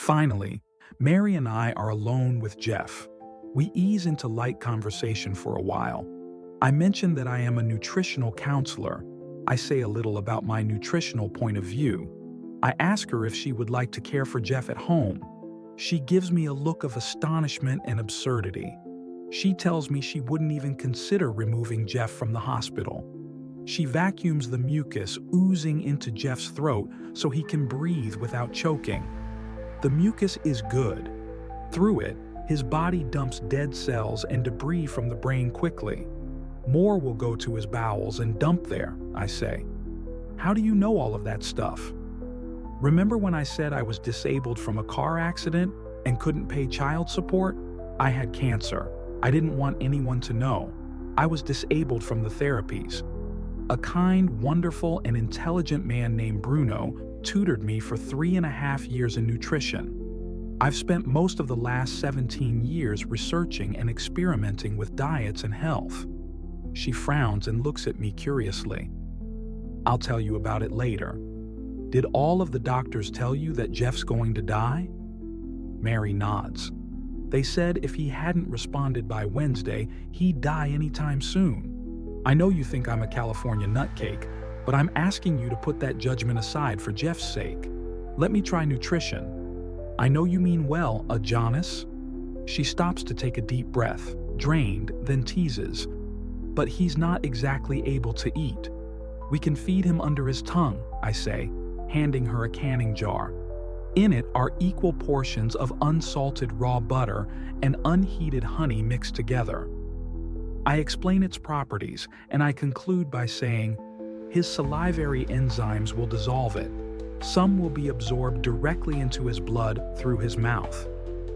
Finally, Mary and I are alone with Jeff. We ease into light conversation for a while. I mention that I am a nutritional counselor. I say a little about my nutritional point of view. I ask her if she would like to care for Jeff at home. She gives me a look of astonishment and absurdity. She tells me she wouldn't even consider removing Jeff from the hospital. She vacuums the mucus oozing into Jeff's throat so he can breathe without choking. The mucus is good. Through it, his body dumps dead cells and debris from the brain quickly. More will go to his bowels and dump there, I say. How do you know all of that stuff? Remember when I said I was disabled from a car accident and couldn't pay child support? I had cancer. I didn't want anyone to know. I was disabled from the therapies. A kind, wonderful, and intelligent man named Bruno tutored me for 3.5 years in nutrition. I've spent most of the last 17 years researching and experimenting with diets and health. She frowns and looks at me curiously. I'll tell you about it later. Did all of the doctors tell you that Jeff's going to die? Mary nods. They said if he hadn't responded by Wednesday, he'd die anytime soon. I know you think I'm a California nutcake, but I'm asking you to put that judgment aside for Jeff's sake. Let me try nutrition. I know you mean well, Aajonus. She stops to take a deep breath, drained, then teases. But he's not exactly able to eat. We can feed him under his tongue, I say, handing her a canning jar. In it are equal portions of unsalted raw butter and unheated honey mixed together. I explain its properties, and I conclude by saying, his salivary enzymes will dissolve it. Some will be absorbed directly into his blood through his mouth.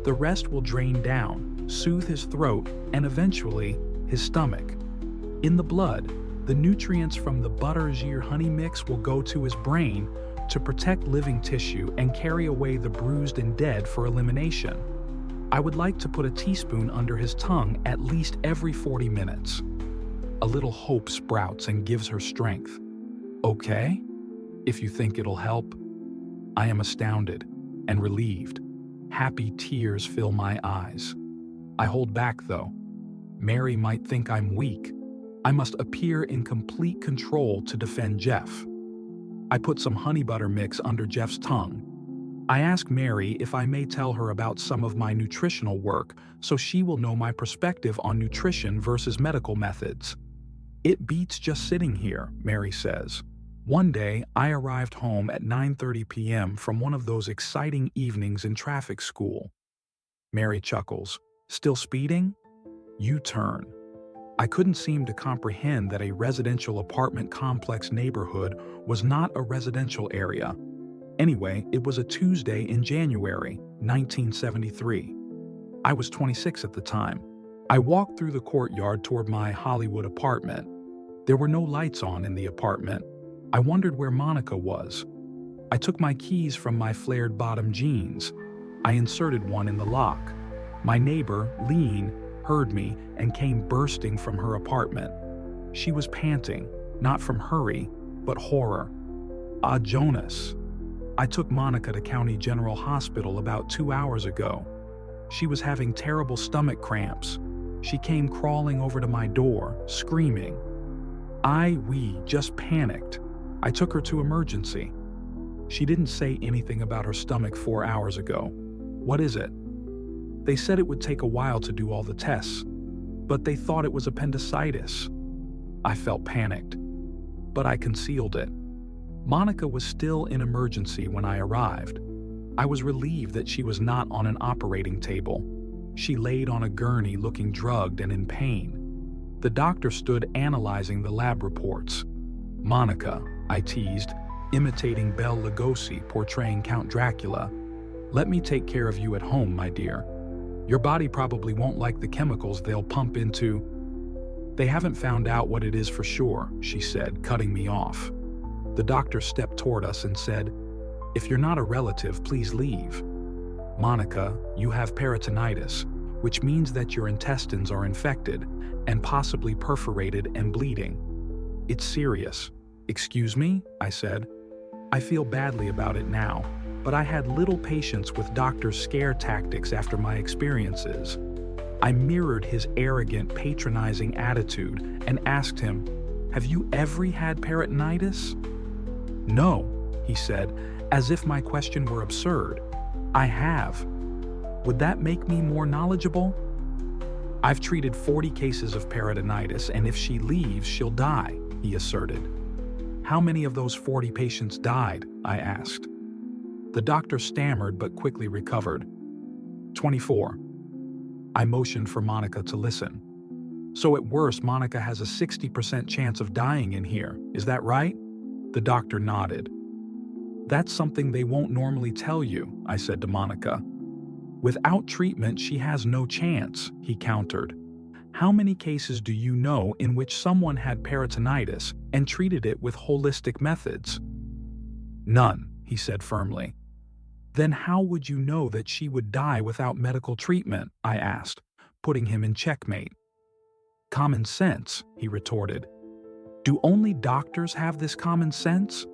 The rest will drain down, soothe his throat, and eventually his stomach. In the blood, the nutrients from the butter-ghee honey mix will go to his brain to protect living tissue and carry away the bruised and dead for elimination. I would like to put a teaspoon under his tongue at least every 40 minutes. A little hope sprouts and gives her strength. Okay? If you think it'll help. I am astounded and relieved. Happy tears fill my eyes. I hold back though. Mary might think I'm weak. I must appear in complete control to defend Jeff. I put some honey butter mix under Jeff's tongue. I ask Mary if I may tell her about some of my nutritional work so she will know my perspective on nutrition versus medical methods. It beats just sitting here, Mary says. One day, I arrived home at 9:30 p.m. from one of those exciting evenings in traffic school. Mary chuckles. Still speeding? U-turn. I couldn't seem to comprehend that a residential apartment complex neighborhood was not a residential area. Anyway, it was a Tuesday in January, 1973. I was 26 at the time. I walked through the courtyard toward my Hollywood apartment. There were no lights on in the apartment. I wondered where Monica was. I took my keys from my flared bottom jeans. I inserted one in the lock. My neighbor, Lean, heard me and came bursting from her apartment. She was panting, not from hurry, but horror. Aajonus. I took Monica to County General Hospital about 2 hours ago. She was having terrible stomach cramps. She came crawling over to my door, screaming. We just panicked. I took her to emergency. She didn't say anything about her stomach 4 hours ago. What is it? They said it would take a while to do all the tests, but they thought it was appendicitis. I felt panicked, but I concealed it. Monica was still in emergency when I arrived. I was relieved that she was not on an operating table. She laid on a gurney looking drugged and in pain. The doctor stood analyzing the lab reports. Monica, I teased, imitating Bela Lugosi portraying Count Dracula. Let me take care of you at home, my dear. Your body probably won't like the chemicals they'll pump into. They haven't found out what it is for sure, she said, cutting me off. The doctor stepped toward us and said, if you're not a relative, please leave. Monica, you have peritonitis, which means that your intestines are infected and possibly perforated and bleeding. It's serious. Excuse me? I said. I feel badly about it now, but I had little patience with doctors' scare tactics after my experiences. I mirrored his arrogant, patronizing attitude and asked him, "Have you ever had peritonitis?" "No," he said, as if my question were absurd. "I have." "Would that make me more knowledgeable?" "I've treated 40 cases of peritonitis, and if she leaves, she'll die," he asserted. "How many of those 40 patients died?" I asked. The doctor stammered but quickly recovered. 24. I motioned for Monica to listen. "So at worst, Monica has a 60% chance of dying in here, is that right?" The doctor nodded. "That's something they won't normally tell you," I said to Monica. "Without treatment, she has no chance," he countered. "How many cases do you know in which someone had peritonitis and treated it with holistic methods?" "None," he said firmly. "Then how would you know that she would die without medical treatment?" I asked, putting him in checkmate. "Common sense," he retorted. "Do only doctors have this common sense?"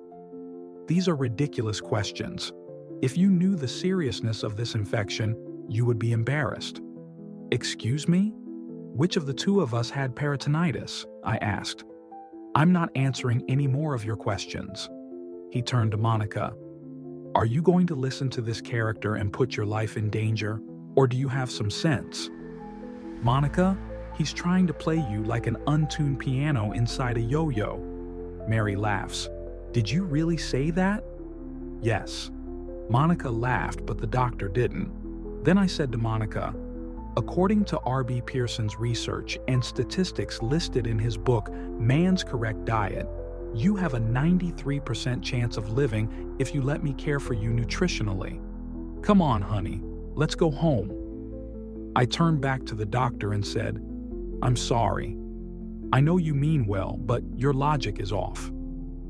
These are ridiculous questions. If you knew the seriousness of this infection, you would be embarrassed. "Excuse me? Which of the two of us had peritonitis?" I asked. "I'm not answering any more of your questions." He turned to Monica. "Are you going to listen to this character and put your life in danger, or do you have some sense?" "Monica, he's trying to play you like an untuned piano inside a yo-yo." Mary laughs. "Did you really say that?" "Yes." Monica laughed, but the doctor didn't. Then I said to Monica, "According to R.B. Pearson's research and statistics listed in his book, Man's Correct Diet, you have a 93% chance of living if you let me care for you nutritionally. Come on, honey, let's go home." I turned back to the doctor and said, "I'm sorry. I know you mean well, but your logic is off."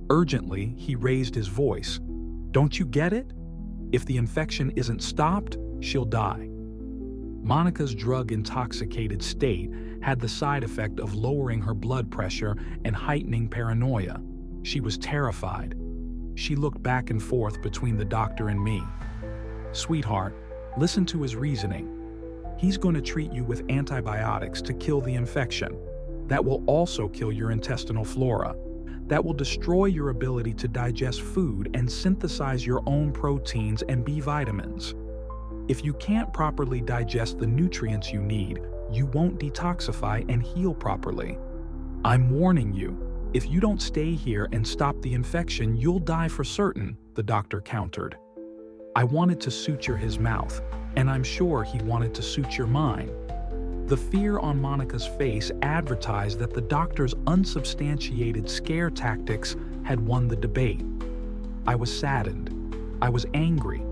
Urgently, he raised his voice. "Don't you get it? If the infection isn't stopped, she'll die." Monica's drug-intoxicated state had the side effect of lowering her blood pressure and heightening paranoia. She was terrified. She looked back and forth between the doctor and me. "Sweetheart, listen to his reasoning. He's going to treat you with antibiotics to kill the infection. That will also kill your intestinal flora. That will destroy your ability to digest food and synthesize your own proteins and B vitamins. If you can't properly digest the nutrients you need, you won't detoxify and heal properly. I'm warning you, if you don't stay here and stop the infection, you'll die for certain," the doctor countered. I wanted to suture his mouth, and I'm sure he wanted to suture mine. The fear on Monica's face advertised that the doctor's unsubstantiated scare tactics had won the debate. I was saddened. I was angry.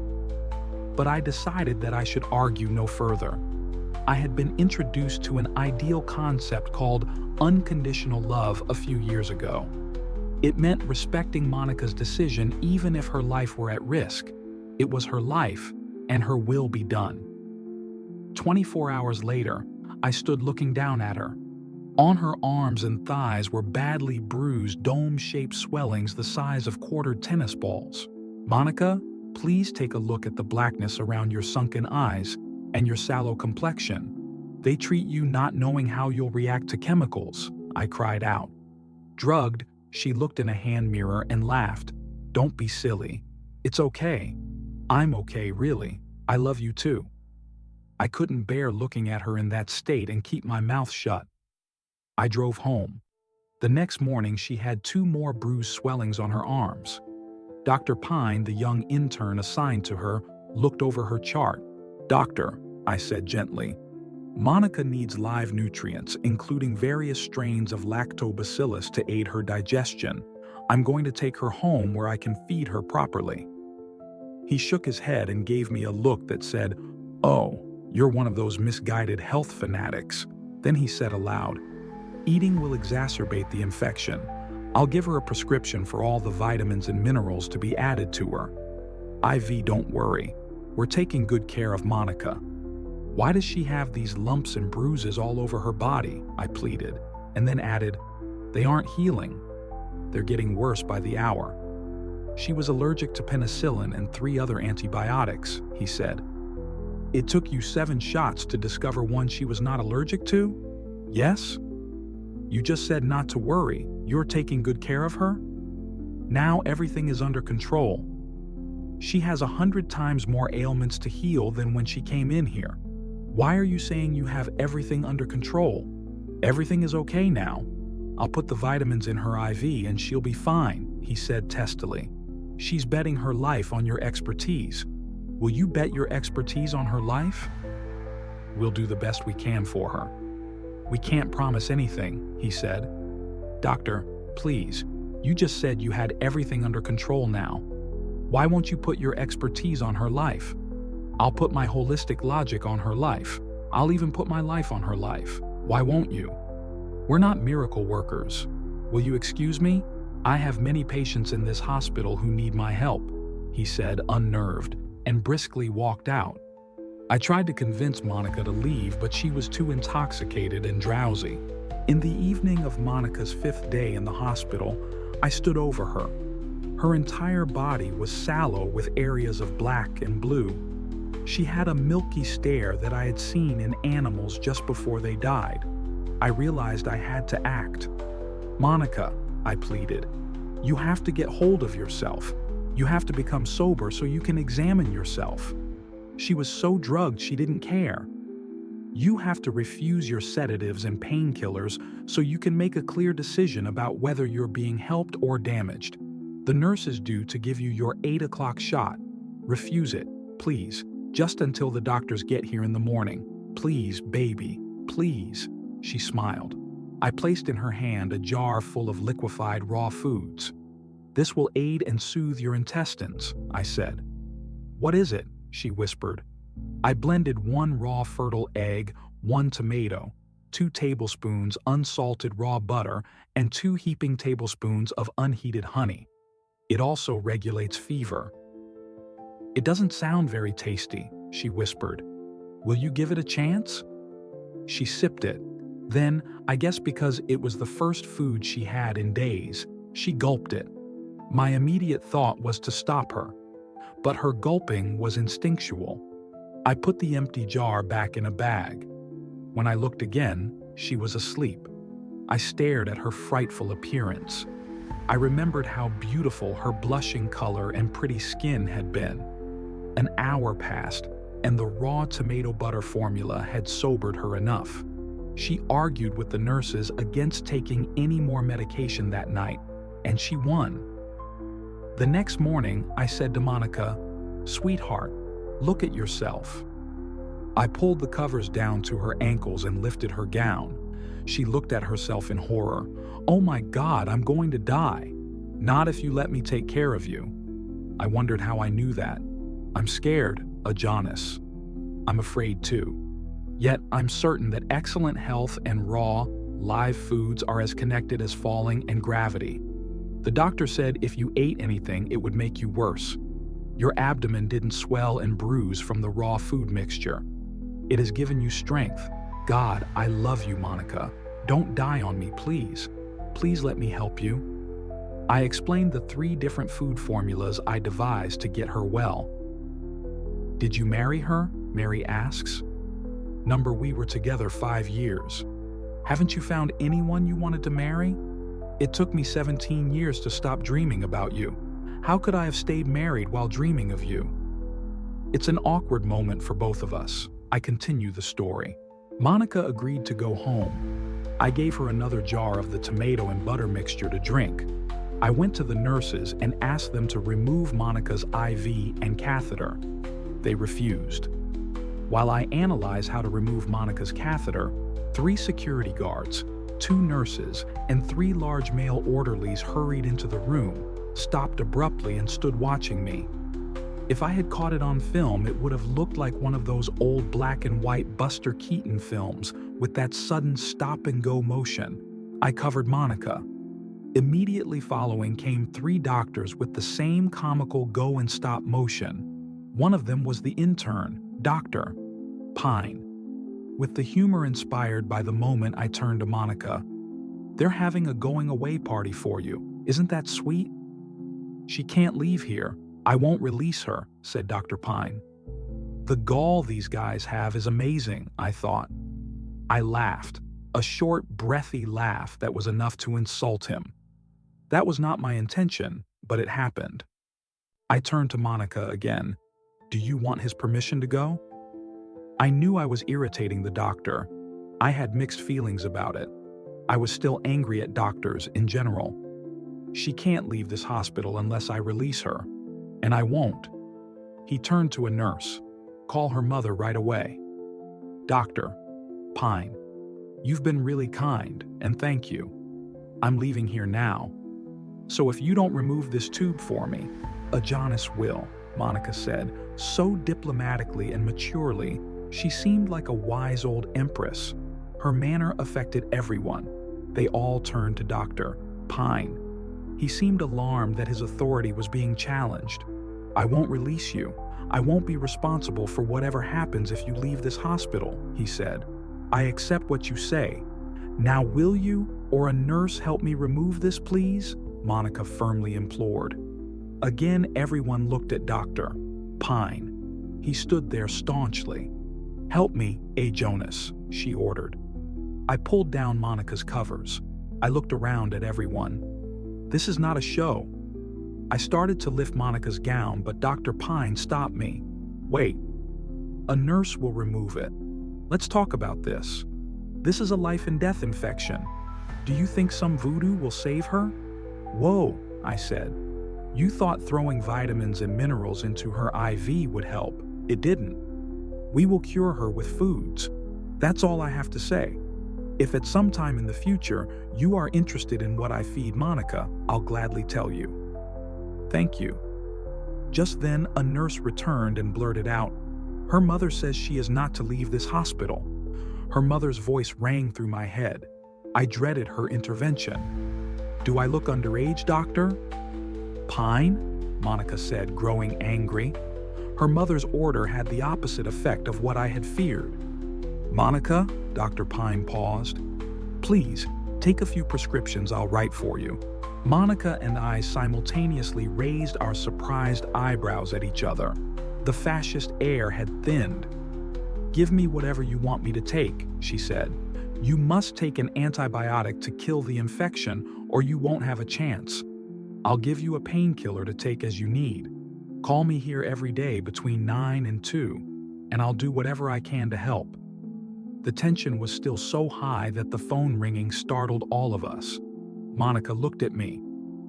But I decided that I should argue no further. I had been introduced to an ideal concept called unconditional love a few years ago. It meant respecting Monica's decision even if her life were at risk. It was her life, and her will be done. 24 hours later, I stood looking down at her. On her arms and thighs were badly bruised, dome-shaped swellings the size of quartered tennis balls. "Monica, please take a look at the blackness around your sunken eyes and your sallow complexion. They treat you not knowing how you'll react to chemicals," I cried out. Drugged, she looked in a hand mirror and laughed. "Don't be silly. It's okay. I'm okay, really. I love you too." I couldn't bear looking at her in that state and keep my mouth shut. I drove home. The next morning, she had 2 more bruised swellings on her arms. Dr. Pine, the young intern assigned to her, looked over her chart. "Doctor," I said gently, "Monica needs live nutrients, including various strains of lactobacillus to aid her digestion. I'm going to take her home where I can feed her properly." He shook his head and gave me a look that said, "Oh, you're one of those misguided health fanatics." Then he said aloud, "Eating will exacerbate the infection. I'll give her a prescription for all the vitamins and minerals to be added to her. IV, don't worry. We're taking good care of Monica." "Why does she have these lumps and bruises all over her body?" I pleaded, and then added, "They aren't healing. They're getting worse by the hour." She was allergic to penicillin and 3 other antibiotics, he said. It took you 7 shots to discover one she was not allergic to? Yes? You just said not to worry. You're taking good care of her? Now everything is under control. She has 100 times more ailments to heal than when she came in here. Why are you saying you have everything under control? Everything is okay now. I'll put the vitamins in her IV and she'll be fine, he said testily. She's betting her life on your expertise. Will you bet your expertise on her life? We'll do the best we can for her. We can't promise anything, he said. Doctor, please, you just said you had everything under control now. Why won't you put your expertise on her life? I'll put my holistic logic on her life. I'll even put my life on her life. Why won't you? We're not miracle workers. Will you excuse me? I have many patients in this hospital who need my help, he said, unnerved, and briskly walked out. I tried to convince Monica to leave, but she was too intoxicated and drowsy. In the evening of Monica's 5th day in the hospital, I stood over her. Her entire body was sallow with areas of black and blue. She had a milky stare that I had seen in animals just before they died. I realized I had to act. Monica, I pleaded, you have to get hold of yourself. You have to become sober so you can examine yourself. She was so drugged she didn't care. You have to refuse your sedatives and painkillers so you can make a clear decision about whether you're being helped or damaged. The nurse is due to give you your 8 o'clock shot. Refuse it, please, just until the doctors get here in the morning. Please, baby, please, she smiled. I placed in her hand a jar full of liquefied raw foods. This will aid and soothe your intestines, I said. What is it? She whispered. I blended 1 raw fertile egg, 1 tomato, 2 tablespoons unsalted raw butter, and 2 heaping tablespoons of unheated honey. It also regulates fever. It doesn't sound very tasty, she whispered. Will you give it a chance? She sipped it. Then, I guess because it was the first food she had in days, she gulped it. My immediate thought was to stop her, but her gulping was instinctual. I put the empty jar back in a bag. When I looked again, she was asleep. I stared at her frightful appearance. I remembered how beautiful her blushing color and pretty skin had been. An hour passed, and the raw tomato butter formula had sobered her enough. She argued with the nurses against taking any more medication that night, and she won. The next morning, I said to Monica, "Sweetheart, look at yourself." I pulled the covers down to her ankles and lifted her gown. She looked at herself in horror. "Oh my God, I'm going to die." "Not if you let me take care of you." I wondered how I knew that. "I'm scared, Aajonus. I'm afraid too. Yet I'm certain that excellent health and raw, live foods are as connected as falling and gravity. The doctor said if you ate anything, it would make you worse. Your abdomen didn't swell and bruise from the raw food mixture. It has given you strength. God, I love you, Monica. Don't die on me, please. Please let me help you." I explained the 3 different food formulas I devised to get her well. "Did you marry her?" Mary asks. "Number, we were together 5 years. Haven't you found anyone you wanted to marry? It took me 17 years to stop dreaming about you. How could I have stayed married while dreaming of you?" It's an awkward moment for both of us. I continue the story. Monica agreed to go home. I gave her another jar of the tomato and butter mixture to drink. I went to the nurses and asked them to remove Monica's IV and catheter. They refused. While I analyzed how to remove Monica's catheter, 3 security guards, 2 nurses, and 3 large male orderlies hurried into the room, stopped abruptly, and stood watching me. If I had caught it on film, it would have looked like one of those old black and white Buster Keaton films with that sudden stop-and-go motion. I covered Monica. Immediately following came 3 doctors with the same comical go-and-stop motion. One of them was the intern, Dr. Pine. With the humor inspired by the moment, I turned to Monica. "They're having a going-away party for you. Isn't that sweet?" She can't leave here. I won't release her, said Dr. Pine. The gall these guys have is amazing, I thought. I laughed, a short, breathy laugh that was enough to insult him. That was not my intention, but it happened. I turned to Monica again. Do you want his permission to go? I knew I was irritating the doctor. I had mixed feelings about it. I was still angry at doctors in general. She can't leave this hospital unless I release her, and I won't. He turned to a nurse. Call her mother right away. Dr. Pine, you've been really kind, and thank you. I'm leaving here now. So if you don't remove this tube for me, Aajonus will, Monica said, so diplomatically and maturely. She seemed like a wise old empress. Her manner affected everyone. They all turned to Dr. Pine. He seemed alarmed that his authority was being challenged. I won't release you. I won't be responsible for whatever happens if you leave this hospital, he said. I accept what you say. Now will you or a nurse help me remove this, please? Monica firmly implored. Again, everyone looked at Dr. Pine. He stood there staunchly. Help me, Aajonus, she ordered. I pulled down Monica's covers. I looked around at everyone. This is not a show. I started to lift Monica's gown, but Dr. Pine stopped me. Wait. A nurse will remove it. Let's talk about this. This is a life and death infection. Do you think some voodoo will save her? Whoa, I said. You thought throwing vitamins and minerals into her IV would help. It didn't. We will cure her with foods. That's all I have to say. If at some time in the future you are interested in what I feed Monica, I'll gladly tell you. Thank you. Just then, a nurse returned and blurted out, her mother says she is not to leave this hospital. Her mother's voice rang through my head. I dreaded her intervention. Do I look underage, doctor? Pine? Monica said, growing angry. Her mother's order had the opposite effect of what I had feared. Monica, Dr. Pine paused. Please, take a few prescriptions I'll write for you. Monica and I simultaneously raised our surprised eyebrows at each other. The fascist air had thinned. Give me whatever you want me to take, she said. You must take an antibiotic to kill the infection or you won't have a chance. I'll give you a painkiller to take as you need. Call me here every day between 9 and 2, and I'll do whatever I can to help. The tension was still so high that the phone ringing startled all of us. Monica looked at me.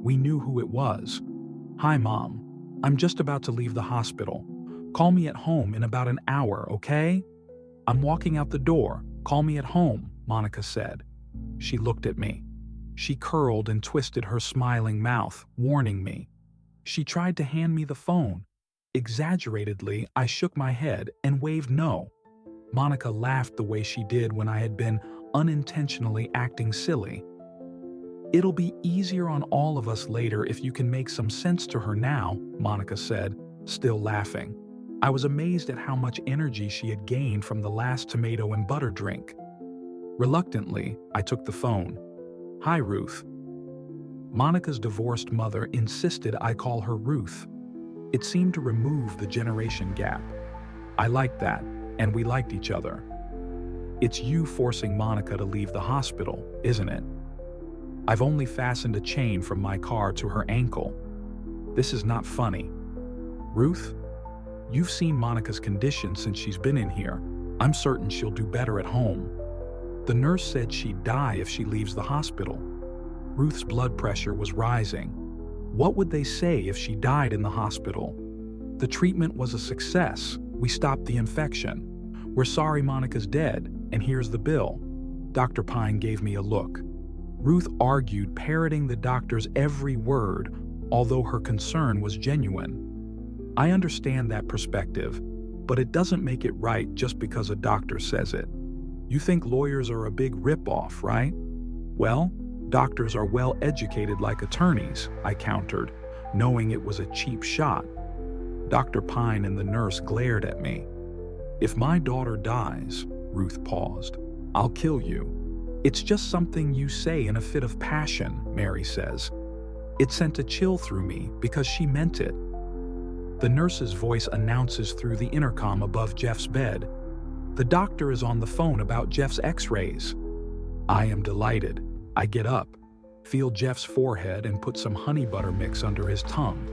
We knew who it was. Hi, Mom. I'm just about to leave the hospital. Call me at home in about an hour, okay? I'm walking out the door. Call me at home, Monica said. She looked at me. She curled and twisted her smiling mouth, warning me. She tried to hand me the phone. Exaggeratedly, I shook my head and waved no. Monica laughed the way she did when I had been unintentionally acting silly. It'll be easier on all of us later if you can make some sense to her now, Monica said, still laughing. I was amazed at how much energy she had gained from the last tomato and butter drink. Reluctantly, I took the phone. Hi, Ruth. Monica's divorced mother insisted I call her Ruth. It seemed to remove the generation gap. I liked that, and we liked each other. It's you forcing Monica to leave the hospital, isn't it? I've only fastened a chain from my car to her ankle. This is not funny. Ruth, you've seen Monica's condition since she's been in here. I'm certain she'll do better at home. The nurse said she'd die if she leaves the hospital. Ruth's blood pressure was rising. What would they say if she died in the hospital? The treatment was a success. We stopped the infection. We're sorry Monica's dead, and here's the bill. Dr. Pine gave me a look. Ruth argued, parroting the doctor's every word, although her concern was genuine. I understand that perspective, but it doesn't make it right just because a doctor says it. You think lawyers are a big rip-off, right? Well, doctors are well educated like attorneys, I countered, knowing it was a cheap shot. Dr. Pine and the nurse glared at me. If my daughter dies, Ruth paused, I'll kill you. It's just something you say in a fit of passion, Mary says. It sent a chill through me because she meant it. The nurse's voice announces through the intercom above Jeff's bed, "The doctor is on the phone about Jeff's x-rays." I am delighted. I get up, feel Jeff's forehead and put some honey butter mix under his tongue.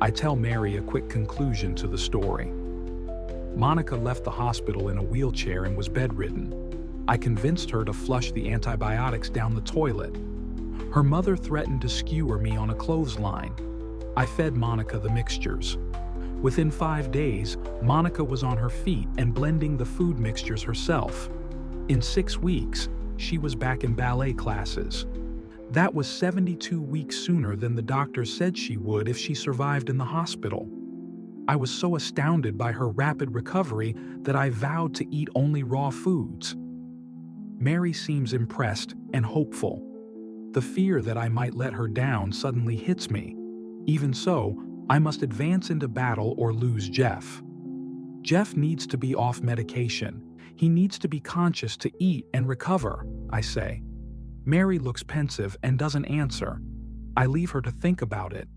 I tell Mary a quick conclusion to the story. Monica left the hospital in a wheelchair and was bedridden. I convinced her to flush the antibiotics down the toilet. Her mother threatened to skewer me on a clothesline. I fed Monica the mixtures. Within 5 days, Monica was on her feet and blending the food mixtures herself. In 6 weeks, she was back in ballet classes. That was 72 weeks sooner than the doctor said she would if she survived in the hospital. I was so astounded by her rapid recovery that I vowed to eat only raw foods. Mary seems impressed and hopeful. The fear that I might let her down suddenly hits me. Even so, I must advance into battle or lose Jeff. Jeff needs to be off medication. He needs to be conscious to eat and recover, I say. Mary looks pensive and doesn't answer. I leave her to think about it.